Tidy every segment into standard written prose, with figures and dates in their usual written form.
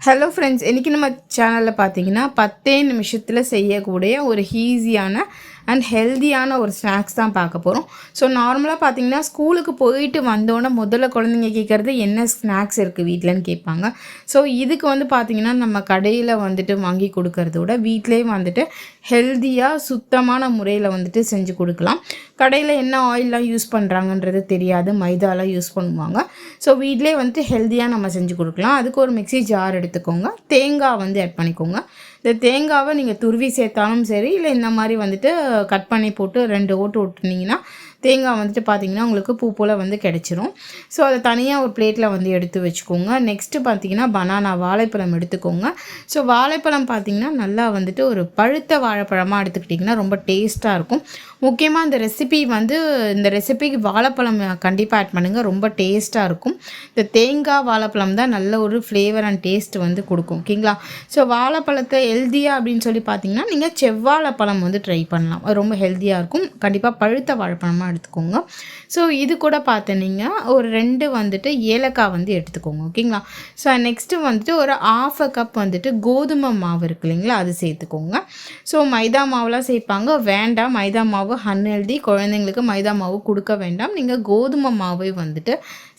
Hello friends, இன்றைக்கி நம்ம சேனலில் பார்த்தீங்கன்னா 10 நிமிஷத்தில் செய்யக்கூடிய ஒரு ஈஸியான அண்ட் ஹெல்தியான ஒரு ஸ்நாக்ஸ் தான் பார்க்க போகிறோம். ஸோ நார்மலாக பார்த்தீங்கன்னா ஸ்கூலுக்கு போயிட்டு வந்தோடனே முதல்ல குழந்தைங்க கேட்குறது என்ன ஸ்நாக்ஸ் இருக்குது வீட்டிலன்னு கேட்பாங்க. ஸோ இதுக்கு வந்து பார்த்திங்கன்னா நம்ம கடையில் வந்துட்டு வாங்கி கொடுக்கறத விட வீட்டிலே வந்துட்டு ஹெல்தியாக சுத்தமான முறையில் வந்துட்டு செஞ்சு கொடுக்கலாம். கடையில் என்ன ஆயிலெலாம் யூஸ் பண்ணுறாங்கன்றது தெரியாது, மைதாலாம் யூஸ் பண்ணுவாங்க. ஸோ வீட்டிலே வந்துட்டு ஹெல்தியாக நம்ம செஞ்சு கொடுக்கலாம். அதுக்கு ஒரு மிக்ஸி ஜார் எடுத்துக்கோங்க, தேங்காய் வந்து ஆட் பண்ணிக்கோங்க. இந்த தேங்காவை நீங்கள் துருவி சேர்த்தாலும் சரி, இல்லை இந்த மாதிரி வந்துட்டு கட் பண்ணி போட்டு 2 ஓட்டு விட்டுனிங்கன்னா தேங்காய் வந்துட்டு பார்த்திங்கன்னா உங்களுக்கு பூ போல் வந்து கிடச்சிரும். ஸோ அதை தனியாக ஒரு பிளேட்டில் வந்து எடுத்து வச்சுக்கோங்க. நெக்ஸ்ட்டு பார்த்திங்கன்னா பனானா வாழைப்பழம் எடுத்துக்கோங்க. ஸோ வாழைப்பழம் பார்த்திங்கன்னா நல்லா வந்துட்டு ஒரு பழுத்த வாழைப்பழமாக எடுத்துக்கிட்டிங்கன்னா ரொம்ப டேஸ்ட்டாக இருக்கும். முக்கியமாக இந்த ரெசிபிக்கு வாழைப்பழம் கண்டிப்பாக ஆட் பண்ணுங்கள், ரொம்ப டேஸ்ட்டாக இருக்கும். இந்த தேங்காய் வாழைப்பழம் தான் நல்ல ஒரு ஃப்ளேவர் அண்ட் டேஸ்ட் வந்து கொடுக்கும். ஓகேங்களா? ஸோ வாழைப்பழத்தை ஹெல்த்தியாக அப்படின்னு சொல்லி பார்த்தீங்கன்னா நீங்கள் செவ்வாழைப்பழம் வந்து ட்ரை பண்ணலாம், அது ரொம்ப ஹெல்த்தியாக இருக்கும். கண்டிப்பாக பழுத்த வாழைப்பழமாக எடுத்துக்கோங்க. ஸோ இது கூட பார்த்தீங்க ஒரு 2 வந்துட்டு ஏலக்காய் வந்து எடுத்துக்கோங்க. ஓகேங்களா? ஸோ நெக்ஸ்ட்டு வந்துட்டு ஒரு 1/2 கப் வந்துட்டு கோதுமை மாவு இருக்கு இல்லைங்களா, அது சேர்த்துக்கோங்க. ஸோ மைதா மாவுலாம் சேர்ப்பாங்க, வேண்டாம். மைதா மாவு அன்ஹெல்தி, குழந்தைங்களுக்கு மைதா மாவு கொடுக்க வேண்டாம். நீங்கள் கோதுமை மாவை வந்துட்டு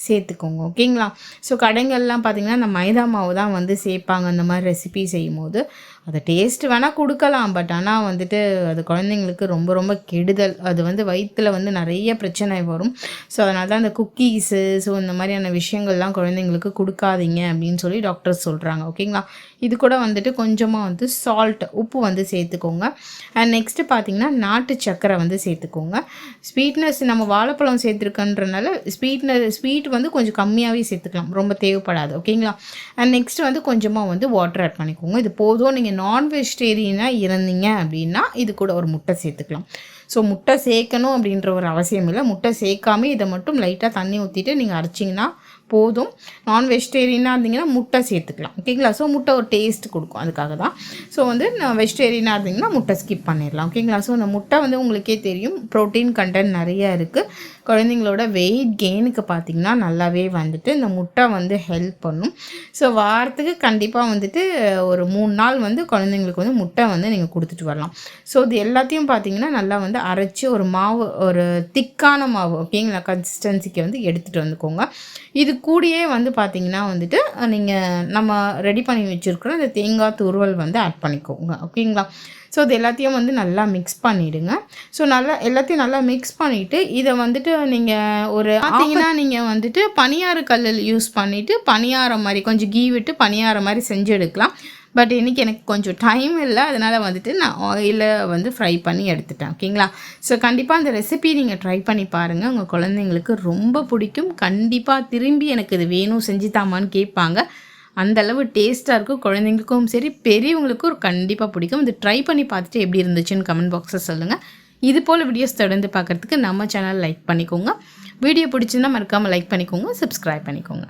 சேர்த்துக்கோங்க. ஓகேங்களா? ஸோ கடைங்கள்லாம் பார்த்திங்கன்னா இந்த மைதா மாவு தான் வந்து சேர்ப்பாங்க அந்த மாதிரி ரெசிபி செய்யும் போது. அதை டேஸ்ட் வேணால் கொடுக்கலாம், பட் ஆனால் வந்துட்டு அது குழந்தைங்களுக்கு ரொம்ப ரொம்ப கெடுதல். அது வந்து வயிற்றில் வந்து நிறைய பிரச்சனை வரும். ஸோ அதனால தான் இந்த குக்கீஸு இந்த மாதிரியான விஷயங்கள்லாம் குழந்தைங்களுக்கு கொடுக்காதீங்க அப்படின்னு சொல்லி டாக்டர்ஸ் சொல்கிறாங்க. ஓகேங்களா? இது கூட வந்துட்டு கொஞ்சமாக வந்து உப்பு வந்து சேர்த்துக்கோங்க. அண்ட் நெக்ஸ்ட்டு பார்த்திங்கன்னா நாட்டு சர்க்கரை வந்து சேர்த்துக்கோங்க. ஸ்வீட்னஸ் நம்ம வாழைப்பழம் சேர்த்துருக்கன்றனால ஸ்வீட் வந்து கொஞ்சம் கம்மியாகவே சேர்த்துக்கலாம், ரொம்ப தேவைப்படாது. ஓகேங்களா? அண்ட் நெக்ஸ்ட் வந்து கொஞ்சமாக வந்து வாட்டர் ஆட் பண்ணிக்கோங்க. இது போதும். நீங்கள் நான் வெஜிடேரியனாக இருந்தீங்க அப்படின்னா இது கூட ஒரு முட்டை சேர்த்துக்கலாம். ஸோ முட்டை சேர்க்கணும் அப்படின்ற ஒரு அவசியம் இல்லை. முட்டை சேர்க்காம இதை மட்டும் லைட்டாக தண்ணி ஊற்றிட்டு நீங்கள் அரைச்சிங்கன்னா போதும். நான் வெஜிடேரியனாக இருந்தீங்கன்னா முட்டை சேர்த்துக்கலாம். ஓகேங்களா? ஸோ முட்டை ஒரு டேஸ்ட் கொடுக்கும், அதுக்காக தான். ஸோ வந்து நான் வெஜிடேரியனாக இருந்தீங்கன்னா முட்டை ஸ்கிப் பண்ணிடலாம். ஓகேங்களா? ஸோ அந்த முட்டை வந்து உங்களுக்கே தெரியும், ப்ரோட்டீன் கண்டென்ட் நிறையா இருக்குது. குழந்தைங்களோட வெயிட் கெயினுக்கு பார்த்திங்கன்னா நல்லாவே வந்துட்டு இந்த முட்டை வந்து ஹெல்ப் பண்ணும். ஸோ வாரத்துக்கு கண்டிப்பாக வந்துட்டு ஒரு 3 நாள் வந்து குழந்தைங்களுக்கு வந்து முட்டை வந்து நீங்கள் கொடுத்துட்டு வரலாம். ஸோ இது எல்லாத்தையும் பார்த்திங்கன்னா நல்லா வந்து அரைச்சி ஒரு மாவு, ஒரு திக்கான மாவு, ஓகேங்களா, கன்சிஸ்டன்சிக்கு வந்து எடுத்துகிட்டு வந்துக்கோங்க. இது கூடயே வந்து பார்த்திங்கன்னா வந்துட்டு நம்ம ரெடி பண்ணி வச்சுருக்கிற இந்த தேங்காய் துருவல் வந்து ஆட் பண்ணிக்கோங்க. ஓகேங்களா? ஸோ இது எல்லாத்தையும் வந்து நல்லா மிக்ஸ் பண்ணிவிடுங்க. ஸோ எல்லாத்தையும் நல்லா மிக்ஸ் பண்ணிவிட்டு இதை வந்துட்டு நீங்கள் பார்த்தீங்கன்னா நீங்கள் வந்துட்டு பணியார கல்லில் யூஸ் பண்ணிவிட்டு பணியாரம் மாதிரி கொஞ்சம் கீ விட்டு பணியாரம் மாதிரி செஞ்சு எடுக்கலாம். பட் இன்றைக்கி எனக்கு கொஞ்சம் டைம் இல்லை, அதனால் வந்துட்டு நான் ஆயிலில் வந்து ஃப்ரை பண்ணி எடுத்துட்டேன். ஓகேங்களா? ஸோ கண்டிப்பாக அந்த ரெசிபி நீங்கள் ட்ரை பண்ணி பாருங்கள், உங்கள் குழந்தைங்களுக்கு ரொம்ப பிடிக்கும். கண்டிப்பாக திரும்பி எனக்கு இது வேணும் செஞ்சு தாமான்னு கேட்பாங்க. அந்தளவு டேஸ்ட்டாக இருக்கும். குழந்தைங்களுக்கும் சரி பெரியவங்களுக்கும் கண்டிப்பாக பிடிக்கும். இது ட்ரை பண்ணி பார்த்துட்டு எப்படி இருந்துச்சுன்னு கமெண்ட் பாக்ஸில் சொல்லுங்கள். இது போல் வீடியோஸ் தொடர்ந்து பார்க்குறதுக்கு நம்ம சேனல் லைக் பண்ணிக்கோங்க. வீடியோ பிடிச்சிருந்தால் மறக்காமல் லைக் பண்ணிக்கோங்க, சப்ஸ்கிரைப் பண்ணிக்கோங்க.